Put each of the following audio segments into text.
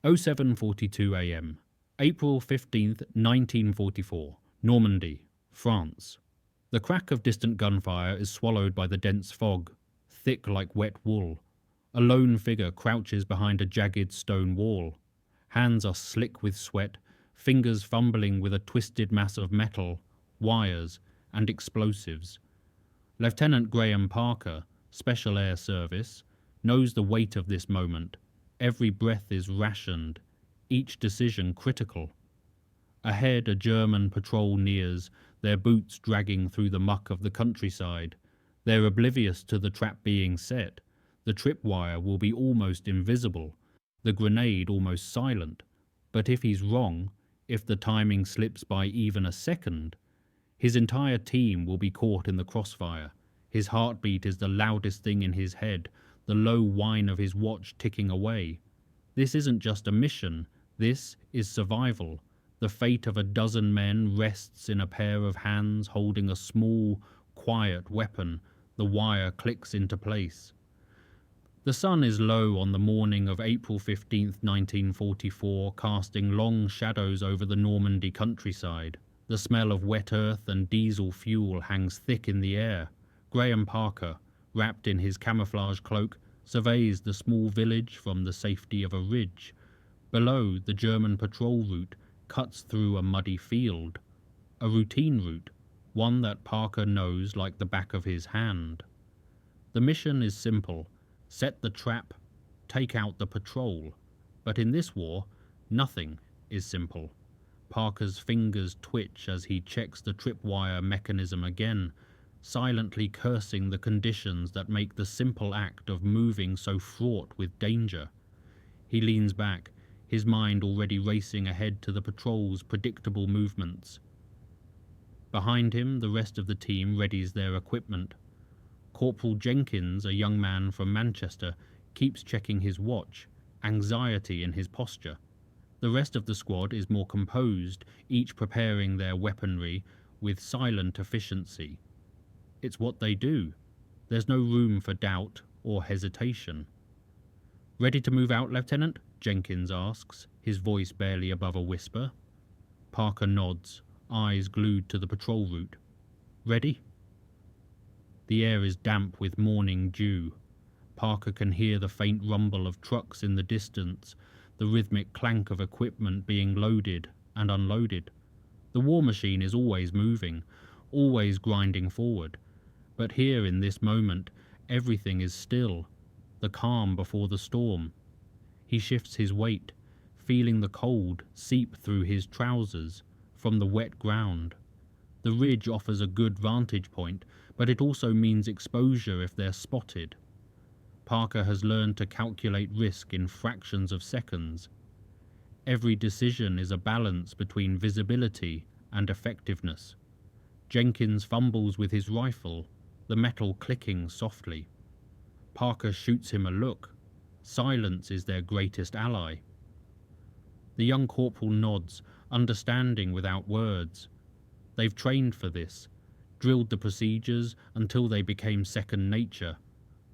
07:42 a.m. April 15th, 1944. Normandy, France. The crack of distant gunfire is swallowed by the dense fog, thick like wet wool. A lone figure crouches behind a jagged stone wall. Hands are slick with sweat, fingers fumbling with a twisted mass of metal, wires, and explosives. Lieutenant Graham Parker, Special Air Service, knows the weight of this moment. Every breath is rationed, each decision critical. Ahead, a German patrol nears, their boots dragging through the muck of the countryside. They're oblivious to the trap being set. The tripwire will be almost invisible, the grenade almost silent. But if he's wrong, if the timing slips by even a second, his entire team will be caught in the crossfire. His heartbeat is the loudest thing in his head, the low whine of his watch ticking away. This isn't just a mission, this is survival. The fate of a dozen men rests in a pair of hands holding a small, quiet weapon. The wire clicks into place. The sun is low on the morning of April 15th, 1944, casting long shadows over the Normandy countryside. The smell of wet earth and diesel fuel hangs thick in the air. Graham Parker, wrapped in his camouflage cloak, surveys the small village from the safety of a ridge. Below, the German patrol route cuts through a muddy field. A routine route, one that Parker knows like the back of his hand. The mission is simple: set the trap, take out the patrol. But in this war, nothing is simple. Parker's fingers twitch as he checks the tripwire mechanism again, silently cursing the conditions that make the simple act of moving so fraught with danger. He leans back, his mind already racing ahead to the patrol's predictable movements. Behind him, the rest of the team readies their equipment. Corporal Jenkins, a young man from Manchester, keeps checking his watch, anxiety in his posture. The rest of the squad is more composed, each preparing their weaponry with silent efficiency. It's what they do. There's no room for doubt or hesitation. "Ready to move out, Lieutenant?" Jenkins asks, his voice barely above a whisper. Parker nods, eyes glued to the patrol route. "Ready?" The air is damp with morning dew. Parker can hear the faint rumble of trucks in the distance, the rhythmic clank of equipment being loaded and unloaded. The war machine is always moving, always grinding forward. But here in this moment, everything is still, the calm before the storm. He shifts his weight, feeling the cold seep through his trousers from the wet ground. The ridge offers a good vantage point, but it also means exposure if they're spotted. Parker has learned to calculate risk in fractions of seconds. Every decision is a balance between visibility and effectiveness. Jenkins fumbles with his rifle, the metal clicking softly. Parker shoots him a look. Silence is their greatest ally. The young corporal nods, understanding without words. They've trained for this, drilled the procedures until they became second nature.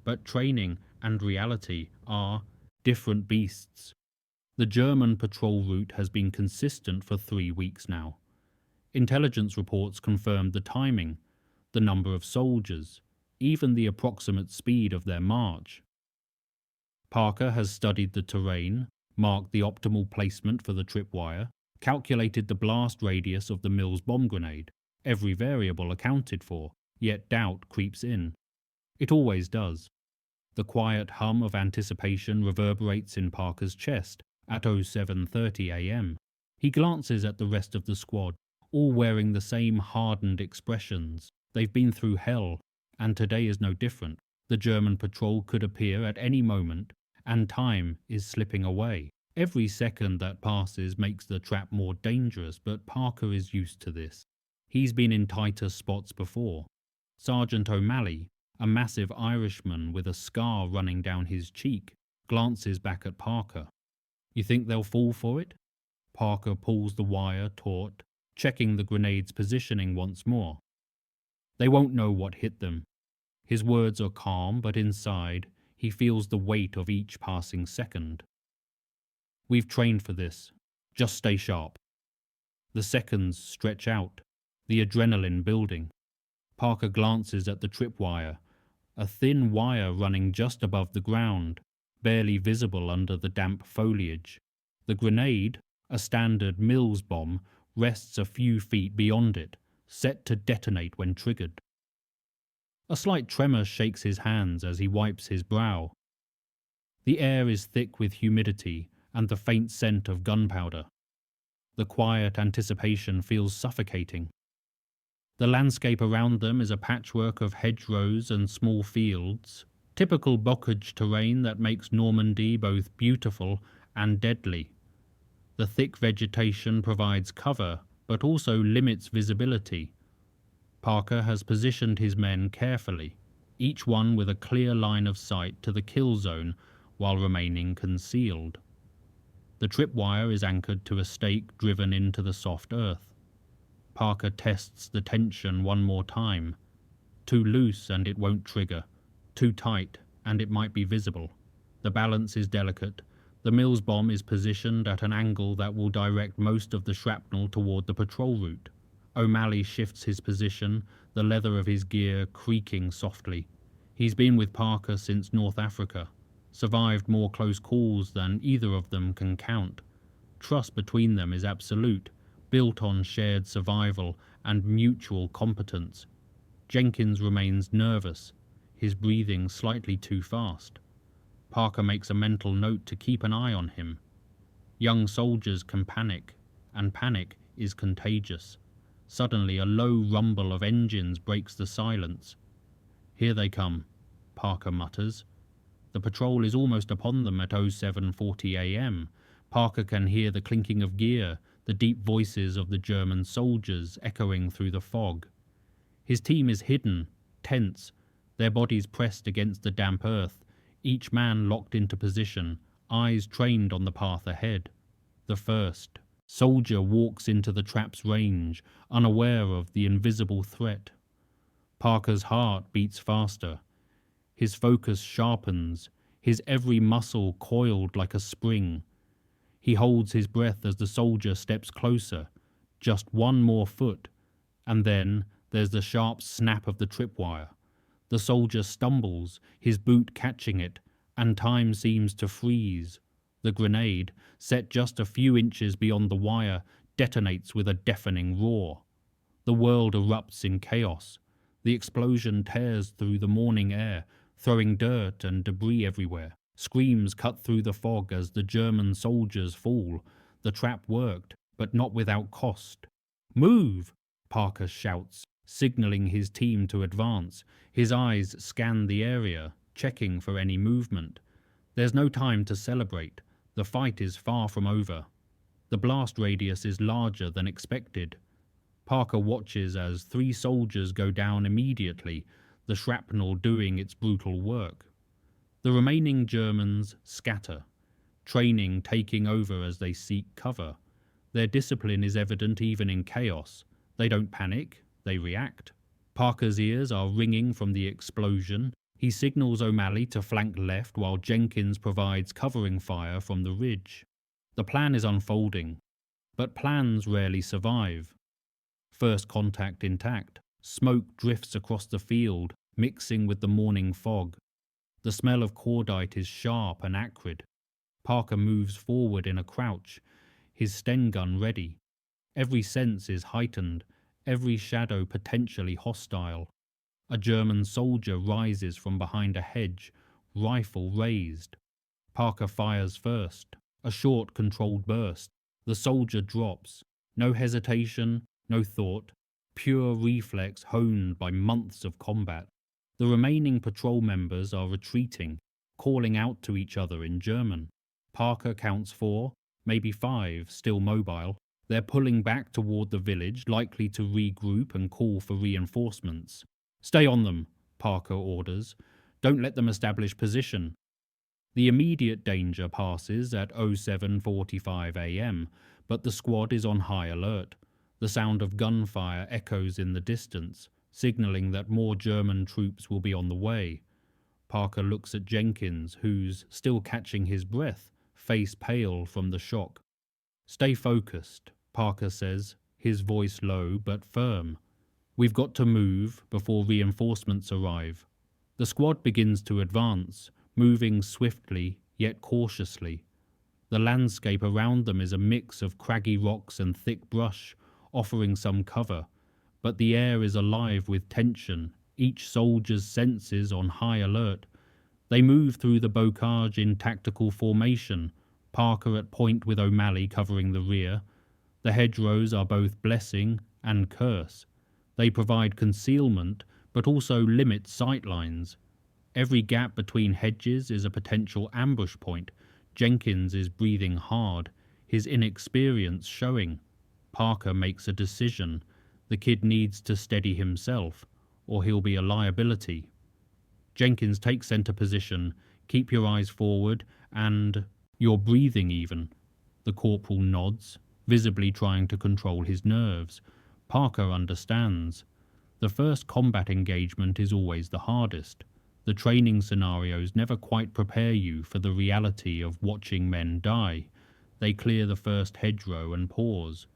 But training and reality are different beasts. The German patrol route has been consistent for 3 weeks now. Intelligence reports confirmed the timing, the number of soldiers, even the approximate speed of their march. Parker has studied the terrain, marked the optimal placement for the tripwire, calculated the blast radius of the Mills bomb grenade, every variable accounted for, yet doubt creeps in. It always does. The quiet hum of anticipation reverberates in Parker's chest at 07:30 a.m. He glances at the rest of the squad, all wearing the same hardened expressions. They've been through hell, and today is no different. The German patrol could appear at any moment, and time is slipping away. Every second that passes makes the trap more dangerous, but Parker is used to this. He's been in tighter spots before. Sergeant O'Malley, a massive Irishman with a scar running down his cheek, glances back at Parker. "You think they'll fall for it?" Parker pulls the wire taut, checking the grenade's positioning once more. "They won't know what hit them." His words are calm, but inside, he feels the weight of each passing second. We've trained for this. Just stay sharp. The seconds stretch out, the adrenaline building. Parker glances at the tripwire, a thin wire running just above the ground, barely visible under the damp foliage. The grenade, a standard Mills bomb, rests a few feet beyond it, set to detonate when triggered. A slight tremor shakes his hands as he wipes his brow. The air is thick with humidity and the faint scent of gunpowder. The quiet anticipation feels suffocating. The landscape around them is a patchwork of hedgerows and small fields, typical bocage terrain that makes Normandy both beautiful and deadly. The thick vegetation provides cover, but also limits visibility. Parker has positioned his men carefully, each one with a clear line of sight to the kill zone while remaining concealed. The tripwire is anchored to a stake driven into the soft earth. Parker tests the tension one more time. Too loose and it won't trigger. Too tight and it might be visible. The balance is delicate. The Mills bomb is positioned at an angle that will direct most of the shrapnel toward the patrol route. O'Malley shifts his position, the leather of his gear creaking softly. He's been with Parker since North Africa, survived more close calls than either of them can count. Trust between them is absolute, built on shared survival and mutual competence. Jenkins remains nervous, his breathing slightly too fast. Parker makes a mental note to keep an eye on him. Young soldiers can panic, and panic is contagious. Suddenly, a low rumble of engines breaks the silence. "Here they come," Parker mutters. The patrol is almost upon them at 07:40 a.m. Parker can hear the clinking of gear, the deep voices of the German soldiers echoing through the fog. His team is hidden, tense, their bodies pressed against the damp earth, each man locked into position, eyes trained on the path ahead. The first soldier walks into the trap's range, unaware of the invisible threat. Parker's heart beats faster. His focus sharpens, his every muscle coiled like a spring. He holds his breath as the soldier steps closer, just one more foot, and then there's the sharp snap of the tripwire. The soldier stumbles, his boot catching it, and time seems to freeze. The grenade, set just a few inches beyond the wire, detonates with a deafening roar. The world erupts in chaos. The explosion tears through the morning air, throwing dirt and debris everywhere. Screams cut through the fog as the German soldiers fall. The trap worked, but not without cost. "Move!" Parker shouts, signaling his team to advance. His eyes scan the area, checking for any movement. There's no time to celebrate. The fight is far from over. The blast radius is larger than expected. Parker watches as 3 soldiers go down immediately, the shrapnel doing its brutal work. The remaining Germans scatter, training taking over as they seek cover. Their discipline is evident even in chaos. They don't panic, they react. Parker's ears are ringing from the explosion. He signals O'Malley to flank left while Jenkins provides covering fire from the ridge. The plan is unfolding, but plans rarely survive. First contact intact, smoke drifts across the field, mixing with the morning fog. The smell of cordite is sharp and acrid. Parker moves forward in a crouch, his Sten gun ready. Every sense is heightened, every shadow potentially hostile. A German soldier rises from behind a hedge, rifle raised. Parker fires first, a short controlled burst. The soldier drops. No hesitation, no thought, pure reflex honed by months of combat. The remaining patrol members are retreating, calling out to each other in German. Parker counts 4, maybe 5, still mobile. They're pulling back toward the village, likely to regroup and call for reinforcements. "Stay on them," Parker orders. "Don't let them establish position." The immediate danger passes at 07:45 a.m., but the squad is on high alert. The sound of gunfire echoes in the distance, signaling that more German troops will be on the way. Parker looks at Jenkins, who's still catching his breath, face pale from the shock. "Stay focused," Parker says, his voice low but firm. "We've got to move before reinforcements arrive." The squad begins to advance, moving swiftly yet cautiously. The landscape around them is a mix of craggy rocks and thick brush, offering some cover, but the air is alive with tension, each soldier's senses on high alert. They move through the bocage in tactical formation, Parker at point with O'Malley covering the rear. The hedgerows are both blessing and curse. They provide concealment, but also limit sightlines. Every gap between hedges is a potential ambush point. Jenkins is breathing hard, his inexperience showing. Parker makes a decision. The kid needs to steady himself, or he'll be a liability. Jenkins takes center position. "Keep your eyes forward, and you're breathing even." The corporal nods, visibly trying to control his nerves. Parker understands. The first combat engagement is always the hardest. The training scenarios never quite prepare you for the reality of watching men die. They clear the first hedgerow and pause.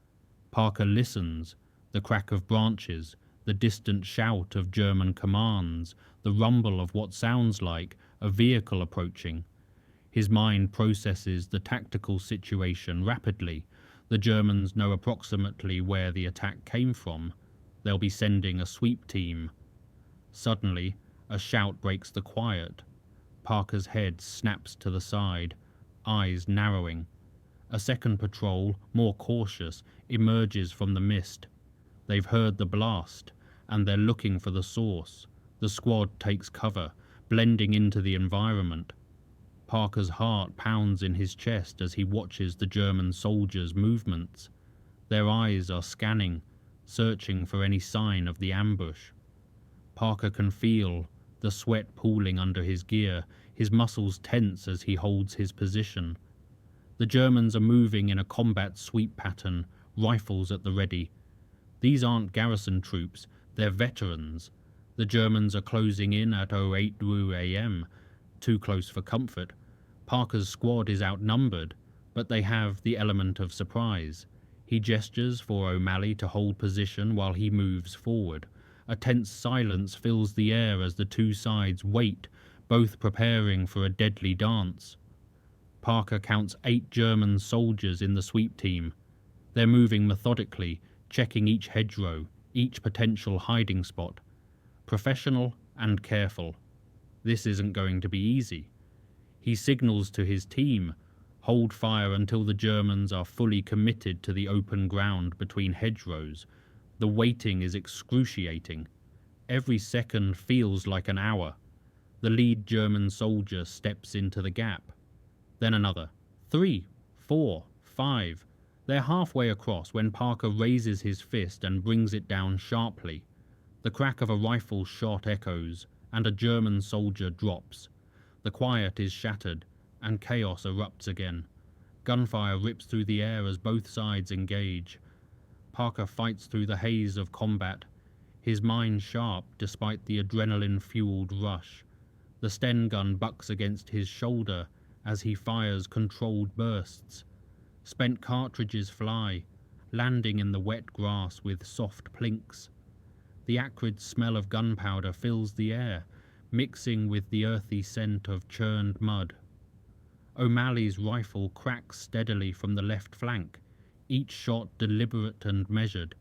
Parker listens, the crack of branches, the distant shout of German commands, the rumble of what sounds like a vehicle approaching. His mind processes the tactical situation rapidly. The Germans know approximately where the attack came from. They'll be sending a sweep team. Suddenly, a shout breaks the quiet. Parker's head snaps to the side, eyes narrowing. A second patrol, more cautious, emerges from the mist. They've heard the blast, and they're looking for the source. The squad takes cover, blending into the environment. Parker's heart pounds in his chest as he watches the German soldiers' movements. Their eyes are scanning, searching for any sign of the ambush. Parker can feel the sweat pooling under his gear, his muscles tense as he holds his position. The Germans are moving in a combat sweep pattern, rifles at the ready. These aren't garrison troops, they're veterans. The Germans are closing in at 08:00 a.m., too close for comfort. Parker's squad is outnumbered, but they have the element of surprise. He gestures for O'Malley to hold position while he moves forward. A tense silence fills the air as the two sides wait, both preparing for a deadly dance. Parker counts 8 German soldiers in the sweep team. They're moving methodically, checking each hedgerow, each potential hiding spot. Professional and careful. This isn't going to be easy. He signals to his team, "Hold fire until the Germans are fully committed to the open ground between hedgerows." The waiting is excruciating. Every second feels like an hour. The lead German soldier steps into the gap. Then another. 3, 4, 5. They're halfway across when Parker raises his fist and brings it down sharply. The crack of a rifle shot echoes, and a German soldier drops. The quiet is shattered, and chaos erupts again. Gunfire rips through the air as both sides engage. Parker fights through the haze of combat, his mind sharp despite the adrenaline-fueled rush. The Sten gun bucks against his shoulder as he fires controlled bursts. Spent cartridges fly, landing in the wet grass with soft plinks. The acrid smell of gunpowder fills the air, mixing with the earthy scent of churned mud. O'Malley's rifle cracks steadily from the left flank, each shot deliberate and measured.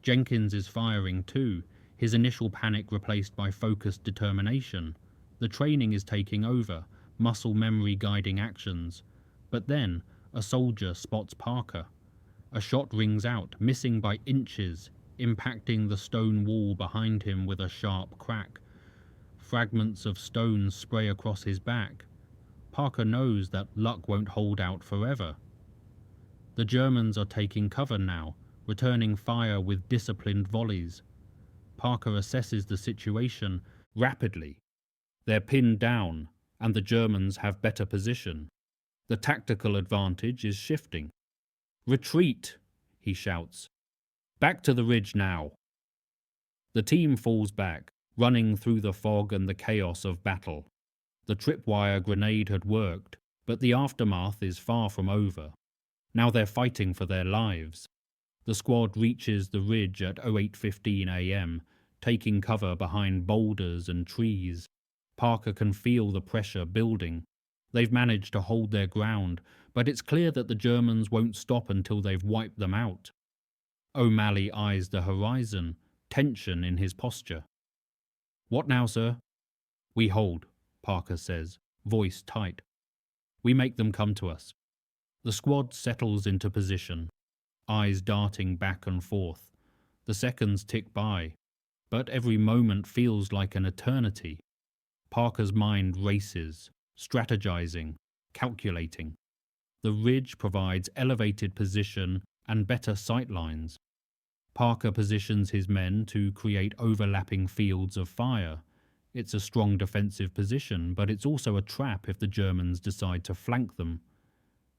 Jenkins is firing too, his initial panic replaced by focused determination. The training is taking over, muscle memory guiding actions. But then, a soldier spots Parker. A shot rings out, missing by inches, impacting the stone wall behind him with a sharp crack. Fragments of stone spray across his back. Parker knows that luck won't hold out forever. The Germans are taking cover now, returning fire with disciplined volleys. Parker assesses the situation rapidly. They're pinned down, and the Germans have better position. The tactical advantage is shifting. "Retreat!" he shouts. "Back to the ridge now." The team falls back, running through the fog and the chaos of battle. The tripwire grenade had worked. But the aftermath is far from over. Now they're fighting for their lives. The squad reaches the ridge at 08:15 a.m., taking cover behind boulders and trees. Parker can feel the pressure building. They've managed to hold their ground, but it's clear that the Germans won't stop until they've wiped them out. O'Malley eyes the horizon, tension in his posture. "What now, sir?" "We hold," Parker says, voice tight. "We make them come to us." The squad settles into position, eyes darting back and forth. The seconds tick by, but every moment feels like an eternity. Parker's mind races, strategizing, calculating. The ridge provides elevated position and better sight lines. Parker positions his men to create overlapping fields of fire. It's a strong defensive position, but it's also a trap if the Germans decide to flank them.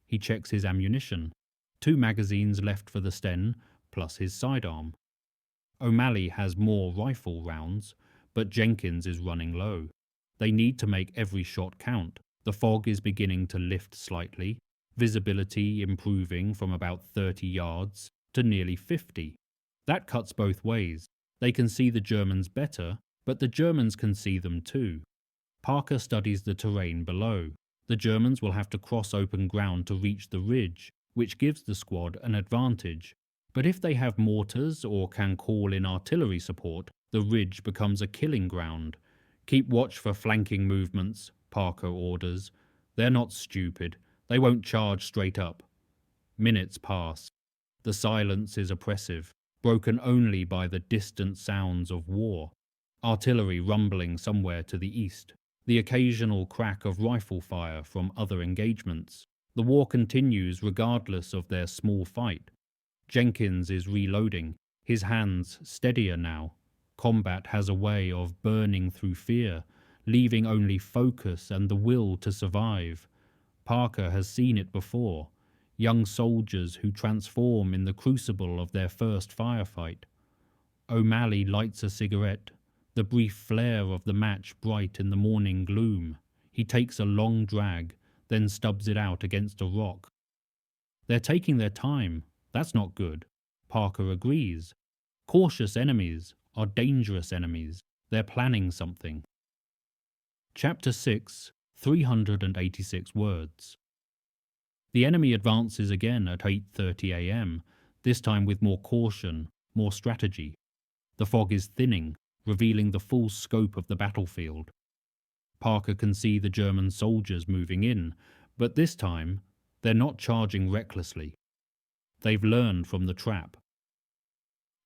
He checks his ammunition. 2 magazines left for the Sten, plus his sidearm. O'Malley has more rifle rounds, but Jenkins is running low. They need to make every shot count. The fog is beginning to lift slightly, visibility improving from about 30 yards to nearly 50. That cuts both ways. They can see the Germans better, but the Germans can see them too. Parker studies the terrain below. The Germans will have to cross open ground to reach the ridge, which gives the squad an advantage. But if they have mortars or can call in artillery support, the ridge becomes a killing ground. "Keep watch for flanking movements," Parker orders. "They're not stupid. They won't charge straight up." Minutes pass. The silence is oppressive, broken only by the distant sounds of war. Artillery rumbling somewhere to the east. The occasional crack of rifle fire from other engagements. The war continues regardless of their small fight. Jenkins is reloading, his hands steadier now. Combat has a way of burning through fear, leaving only focus and the will to survive. Parker has seen it before. Young soldiers who transform in the crucible of their first firefight. O'Malley lights a cigarette, the brief flare of the match bright in the morning gloom. He takes a long drag, then stubs it out against a rock. They're taking their time. That's not good. Parker agrees. Cautious enemies are dangerous enemies. They're planning something. Chapter 6, 386 words. The enemy advances again at 8:30 a.m., this time with more caution, more strategy. The fog is thinning, revealing the full scope of the battlefield. Parker can see the German soldiers moving in, but this time they're not charging recklessly. They've learned from the trap.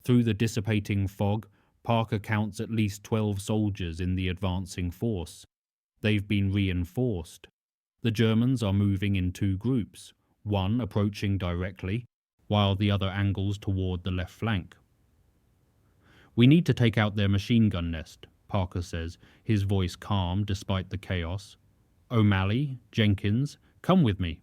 Through the dissipating fog, Parker counts at least 12 soldiers in the advancing force. They've been reinforced. The Germans are moving in 2 groups, one approaching directly, while the other angles toward the left flank. "We need to take out their machine gun nest," Parker says, his voice calm despite the chaos. "O'Malley, Jenkins, come with me."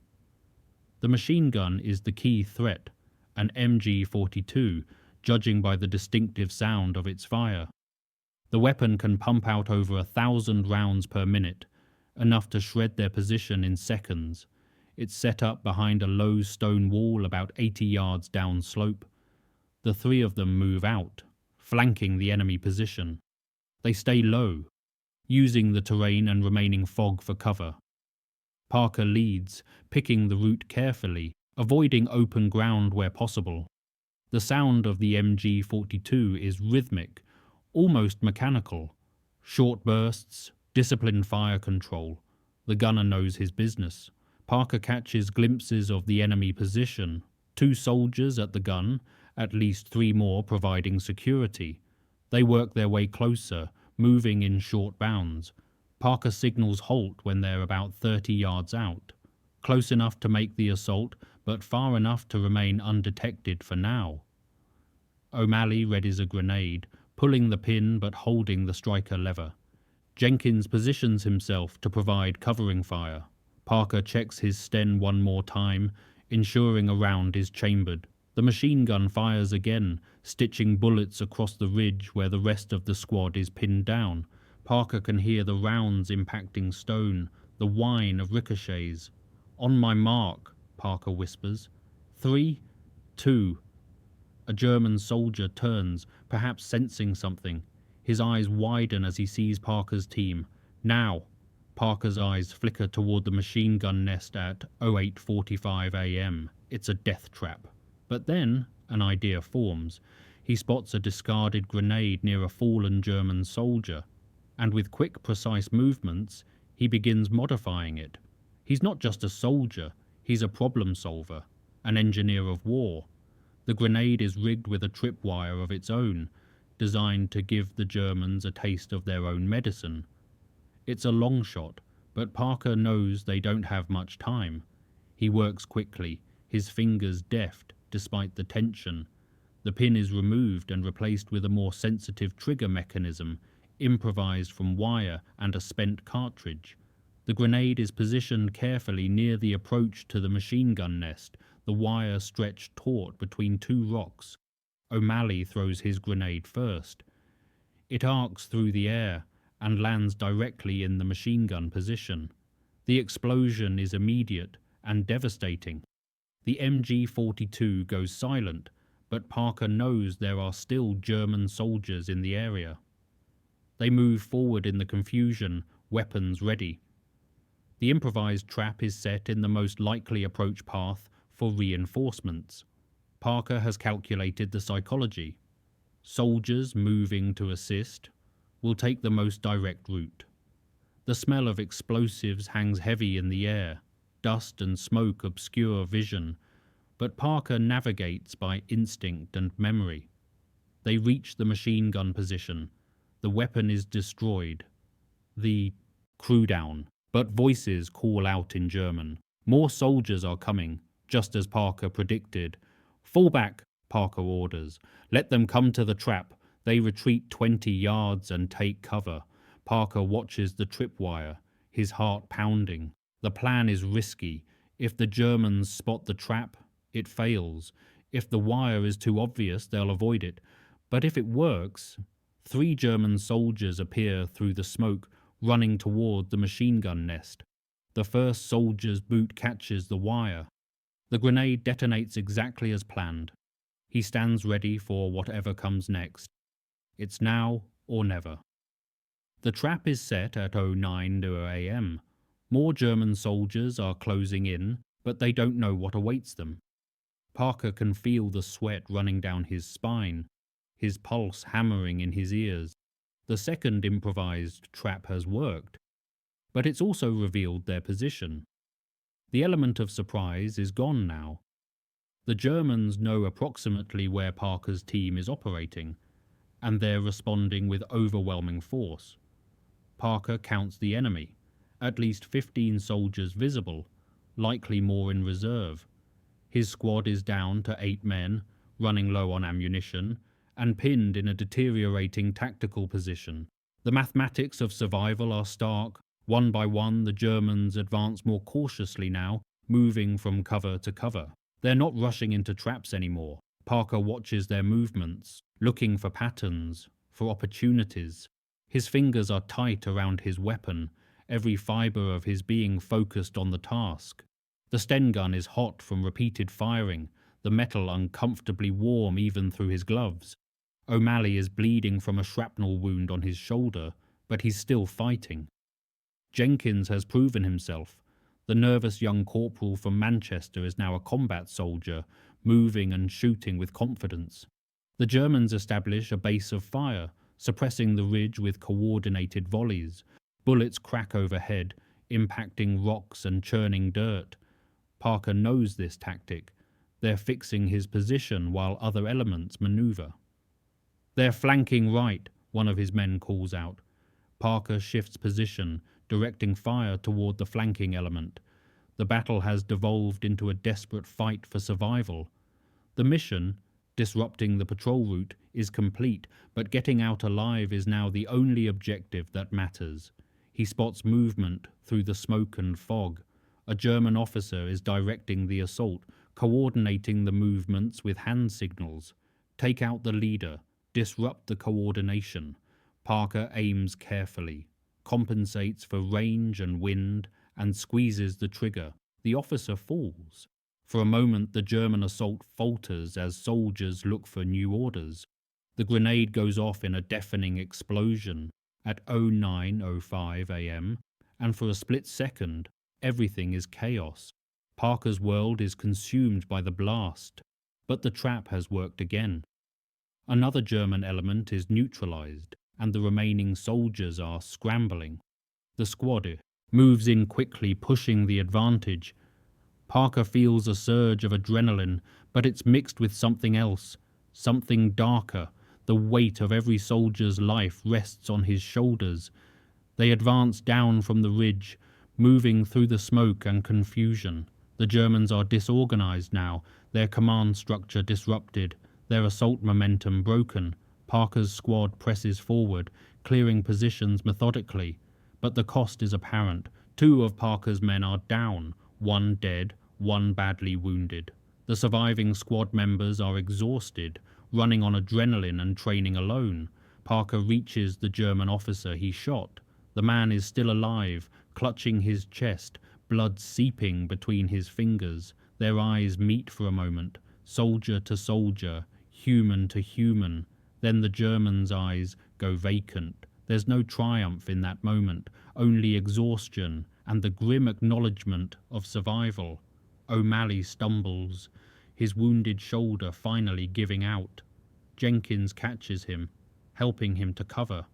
The machine gun is the key threat, an MG-42, judging by the distinctive sound of its fire. The weapon can pump out over 1,000 rounds per minute, enough to shred their position in seconds. It's set up behind a low stone wall about 80 yards downslope. The 3 of them move out, flanking the enemy position. They stay low, using the terrain and remaining fog for cover. Parker leads, picking the route carefully, avoiding open ground where possible. The sound of the MG-42 is rhythmic, almost mechanical. Short bursts, disciplined fire control. The gunner knows his business. Parker catches glimpses of the enemy position. 2 soldiers at the gun, at least 3 more providing security. They work their way closer, moving in short bounds. Parker signals halt when they're about 30 yards out. Close enough to make the assault, but far enough to remain undetected for now. O'Malley readies a grenade, pulling the pin but holding the striker lever. Jenkins positions himself to provide covering fire. Parker checks his Sten one more time, ensuring a round is chambered. The machine gun fires again, stitching bullets across the ridge where the rest of the squad is pinned down. Parker can hear the rounds impacting stone, the whine of ricochets. On my mark, Parker whispers. 3, 2. A German soldier turns, perhaps sensing something. His eyes widen as he sees Parker's team. Now! Parker's eyes flicker toward the machine gun nest at 08:45 a.m. It's a death trap. But then an idea forms. He spots a discarded grenade near a fallen German soldier, and with quick, precise movements, he begins modifying it. He's not just a soldier, he's a problem solver, an engineer of war. The grenade is rigged with a tripwire of its own, designed to give the Germans a taste of their own medicine. It's a long shot, but Parker knows they don't have much time. He works quickly, his fingers deft despite the tension. The pin is removed and replaced with a more sensitive trigger mechanism, improvised from wire and a spent cartridge. The grenade is positioned carefully near the approach to the machine gun nest, the wire stretched taut between two rocks. O'Malley throws his grenade first. It arcs through the air and lands directly in the machine gun position. The explosion is immediate and devastating. The MG-42 goes silent, but Parker knows there are still German soldiers in the area. They move forward in the confusion, weapons ready. The improvised trap is set in the most likely approach path for reinforcements. Parker has calculated the psychology. Soldiers moving to assist will take the most direct route. The smell of explosives hangs heavy in the air. Dust and smoke obscure vision, but Parker navigates by instinct and memory. They reach the machine gun position. The weapon is destroyed. The crew down, but voices call out in German. More soldiers are coming, just as Parker predicted. Fall back, Parker orders. Let them come to the trap. They retreat 20 yards and take cover. Parker watches the tripwire, his heart pounding. The plan is risky. If the Germans spot the trap, it fails. If the wire is too obvious, they'll avoid it. But if it works, 3 German soldiers appear through the smoke, running toward the machine gun nest. The first soldier's boot catches the wire. The grenade detonates exactly as planned. He stands ready for whatever comes next. It's now or never. The trap is set at 09:00 a.m. More German soldiers are closing in, but they don't know what awaits them. Parker can feel the sweat running down his spine, his pulse hammering in his ears. The second improvised trap has worked, but it's also revealed their position. The element of surprise is gone now. The Germans know approximately where Parker's team is operating, and they're responding with overwhelming force. Parker counts the enemy, at least 15 soldiers visible, likely more in reserve. His squad is down to 8 men, running low on ammunition, and pinned in a deteriorating tactical position. The mathematics of survival are stark. One by one, the Germans advance more cautiously now, moving from cover to cover. They're not rushing into traps anymore. Parker watches their movements, looking for patterns, for opportunities. His fingers are tight around his weapon, every fibre of his being focused on the task. The Sten gun is hot from repeated firing, the metal uncomfortably warm even through his gloves. O'Malley is bleeding from a shrapnel wound on his shoulder, but he's still fighting. Jenkins has proven himself. The nervous young corporal from Manchester is now a combat soldier, moving and shooting with confidence. The Germans establish a base of fire, suppressing the ridge with coordinated volleys. Bullets crack overhead, impacting rocks and churning dirt. Parker knows this tactic. They're fixing his position while other elements maneuver. "They're flanking right," one of his men calls out. Parker shifts position, directing fire toward the flanking element. The battle has devolved into a desperate fight for survival. The mission, disrupting the patrol route, is complete, but getting out alive is now the only objective that matters. He spots movement through the smoke and fog. A German officer is directing the assault, coordinating the movements with hand signals. Take out the leader, disrupt the coordination. Parker aims carefully, compensates for range and wind, and squeezes the trigger. The officer falls. For a moment the German assault falters as soldiers look for new orders. The grenade goes off in a deafening explosion at 09:05 a.m., and for a split second, everything is chaos. Parker's world is consumed by the blast, but the trap has worked again. Another German element is neutralized, and the remaining soldiers are scrambling. The squad moves in quickly, pushing the advantage. Parker feels a surge of adrenaline, but it's mixed with something else, something darker. The weight of every soldier's life rests on his shoulders. They advance down from the ridge, moving through the smoke and confusion. The Germans are disorganized now, their command structure disrupted, their assault momentum broken. Parker's squad presses forward, clearing positions methodically. But the cost is apparent. 2 of Parker's men are down, 1 dead, 1 badly wounded. The surviving squad members are exhausted, running on adrenaline and training alone. Parker reaches the German officer he shot. The man is still alive, clutching his chest, blood seeping between his fingers. Their eyes meet for a moment, soldier to soldier, human to human. Then the German's eyes go vacant. There's no triumph in that moment, only exhaustion and the grim acknowledgement of survival. O'Malley stumbles, his wounded shoulder finally giving out. Jenkins catches him, helping him to cover.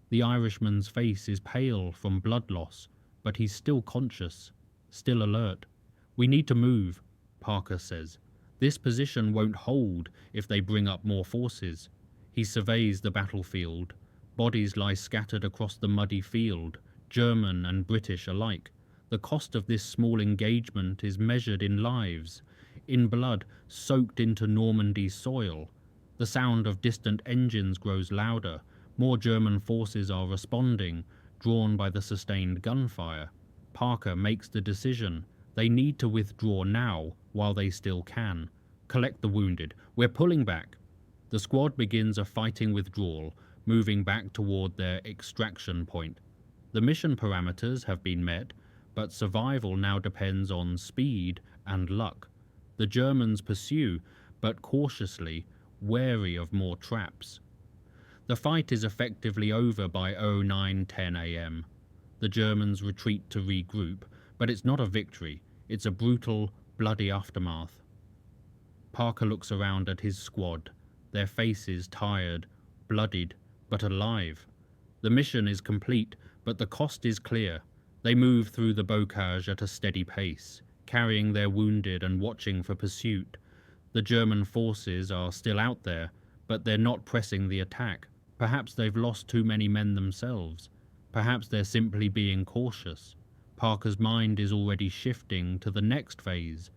The Irishman's face is pale from blood loss, but he's still conscious, still alert. "We need to move," Parker says. "This position won't hold if they bring up more forces." He surveys the battlefield. Bodies lie scattered across the muddy field, German and British alike. The cost of this small engagement is measured in lives, in blood soaked into Normandy soil. The sound of distant engines grows louder. More German forces are responding, drawn by the sustained gunfire. Parker makes the decision. They need to withdraw now, while they still can. "Collect the wounded. We're pulling back." The squad begins a fighting withdrawal, moving back toward their extraction point. The mission parameters have been met, but survival now depends on speed and luck. The Germans pursue, but cautiously, wary of more traps. The fight is effectively over by 09:10 a.m. The Germans retreat to regroup, but it's not a victory. It's a brutal, bloody aftermath. Parker looks around at his squad, their faces tired, bloodied, but alive. The mission is complete, but the cost is clear. They move through the bocage at a steady pace, carrying their wounded and watching for pursuit. The German forces are still out there, but they're not pressing the attack. Perhaps they've lost too many men themselves. Perhaps they're simply being cautious. Parker's mind is already shifting to the next phase,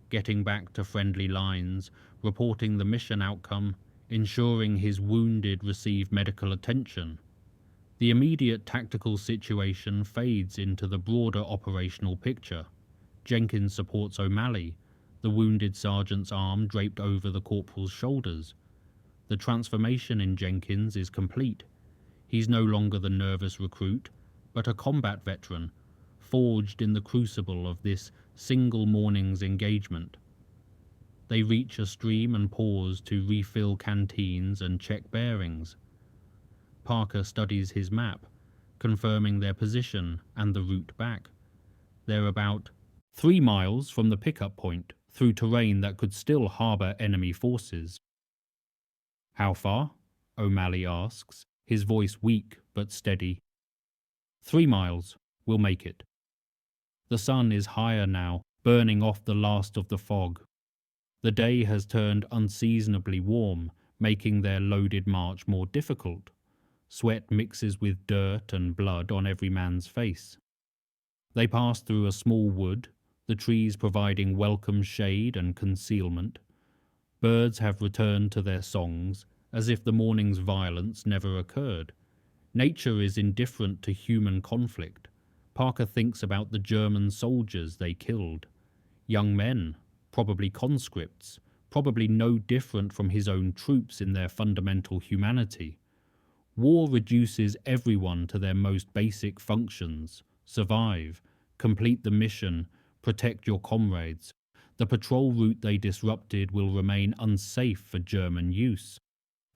getting back to friendly lines, reporting the mission outcome, ensuring his wounded receive medical attention. The immediate tactical situation fades into the broader operational picture. Jenkins supports O'Malley, the wounded sergeant's arm draped over the corporal's shoulders. The transformation in Jenkins is complete. He's no longer the nervous recruit, but a combat veteran, forged in the crucible of this single morning's engagement. They reach a stream and pause to refill canteens and check bearings. Parker studies his map, confirming their position and the route back. They're about 3 miles from the pickup point, through terrain that could still harbour enemy forces. "How far?" O'Malley asks, his voice weak but steady. 3 miles. We'll make it." The sun is higher now, burning off the last of the fog. The day has turned unseasonably warm, making their loaded march more difficult. Sweat mixes with dirt and blood on every man's face. They pass through a small wood, the trees providing welcome shade and concealment. Birds have returned to their songs, as if the morning's violence never occurred. Nature is indifferent to human conflict. Parker thinks about the German soldiers they killed. Young men, probably conscripts, probably no different from his own troops in their fundamental humanity. War reduces everyone to their most basic functions: survive, complete the mission, Protect your comrades. The patrol route they disrupted will remain unsafe for German use.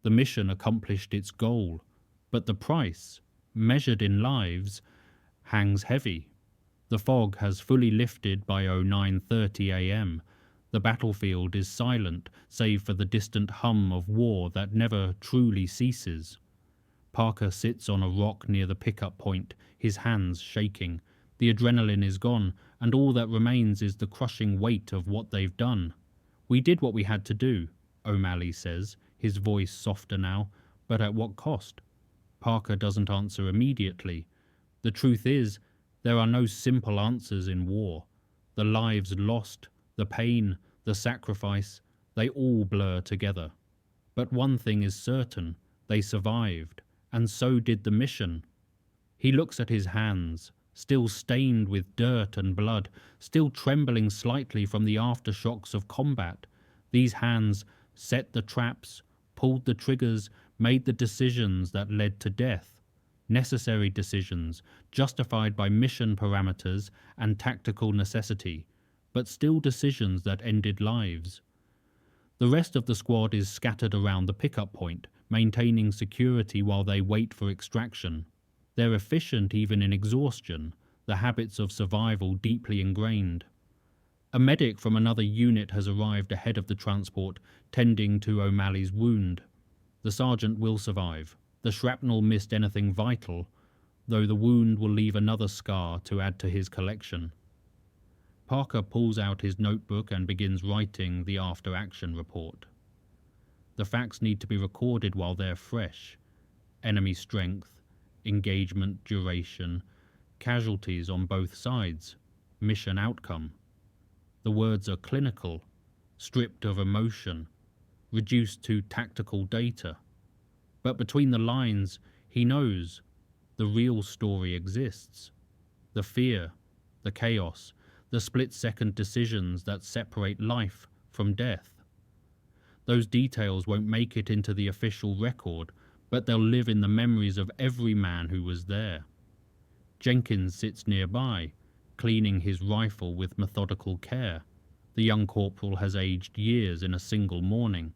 The mission accomplished its goal, but the price, measured in lives, hangs heavy. The fog has fully lifted by 09:30 a.m. The battlefield is silent, save for the distant hum of war that never truly ceases. Parker sits on a rock near the pickup point, his hands shaking. The adrenaline is gone, and all that remains is the crushing weight of what they've done. We did what we had to do, O'Malley says, his voice softer now, but at what cost? Parker doesn't answer immediately. The truth is, there are no simple answers in war. The lives lost, the pain, the sacrifice, they all blur together. But one thing is certain, they survived, and so did the mission. He looks at his hands, still stained with dirt and blood, still trembling slightly from the aftershocks of combat. These hands set the traps, pulled the triggers, made the decisions that led to death. Necessary decisions, justified by mission parameters and tactical necessity, but still decisions that ended lives. The rest of the squad is scattered around the pickup point, maintaining security while they wait for extraction. They're efficient even in exhaustion, the habits of survival deeply ingrained. A medic from another unit has arrived ahead of the transport, tending to O'Malley's wound. The sergeant will survive. The shrapnel missed anything vital, though the wound will leave another scar to add to his collection. Parker pulls out his notebook and begins writing the after-action report. The facts need to be recorded while they're fresh. Enemy strength, engagement duration, casualties on both sides, mission outcome. The words are clinical, stripped of emotion, reduced to tactical data. But between the lines, he knows the real story exists. The fear, the chaos, the split-second decisions that separate life from death. Those details won't make it into the official record, but they'll live in the memories of every man who was there. Jenkins sits nearby, cleaning his rifle with methodical care. The young corporal has aged years in a single morning.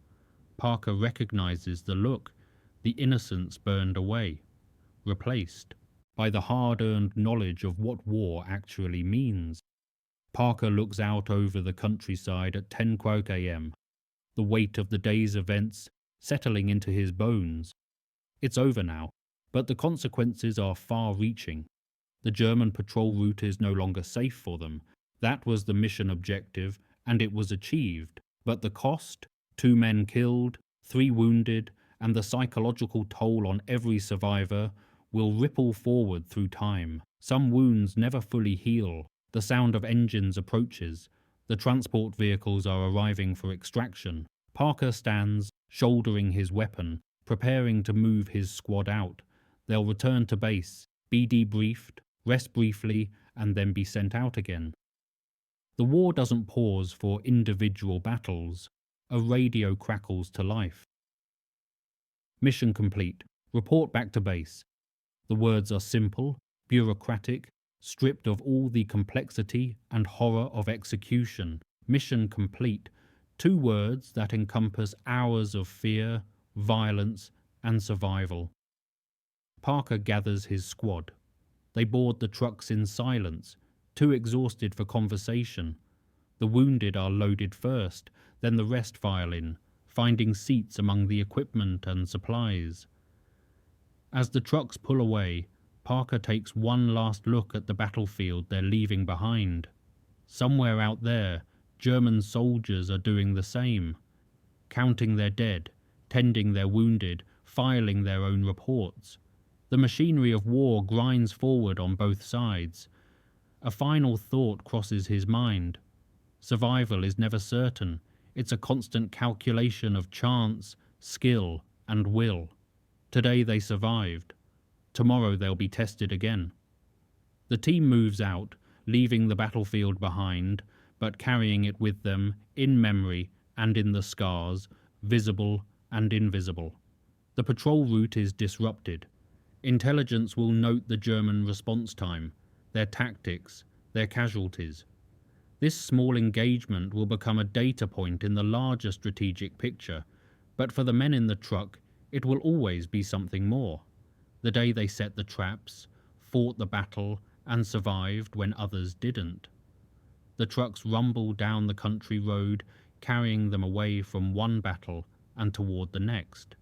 Parker recognizes the look, the innocence burned away, replaced by the hard-earned knowledge of what war actually means. Parker looks out over the countryside at 10:00 a.m., the weight of the day's events settling into his bones. It's over now, but the consequences are far-reaching. The German patrol route is no longer safe for them. That was the mission objective, and it was achieved. But the cost? 2 men killed, 3 wounded, and the psychological toll on every survivor will ripple forward through time. Some wounds never fully heal. The sound of engines approaches. The transport vehicles are arriving for extraction. Parker stands, shouldering his weapon, preparing to move his squad out. They'll return to base, be debriefed, rest briefly, and then be sent out again. The war doesn't pause for individual battles. A radio crackles to life. Mission complete. Report back to base. The words are simple, bureaucratic, stripped of all the complexity and horror of execution. Mission complete. 2 words that encompass hours of fear, violence, and survival. Parker gathers his squad. They board the trucks in silence, too exhausted for conversation. The wounded are loaded first, then the rest file in, finding seats among the equipment and supplies. As the trucks pull away, Parker takes one last look at the battlefield they're leaving behind. Somewhere out there, German soldiers are doing the same, counting their dead, tending their wounded, filing their own reports. The machinery of war grinds forward on both sides. A final thought crosses his mind. Survival is never certain. It's a constant calculation of chance, skill, and will. Today they survived. Tomorrow they'll be tested again. The team moves out, leaving the battlefield behind, but carrying it with them, in memory and in the scars, visible and invisible. The patrol route is disrupted. Intelligence will note the German response time, their tactics, their casualties. This small engagement will become a data point in the larger strategic picture, but for the men in the truck, it will always be something more. The day they set the traps, fought the battle, and survived when others didn't. The trucks rumble down the country road, carrying them away from one battle and toward the next.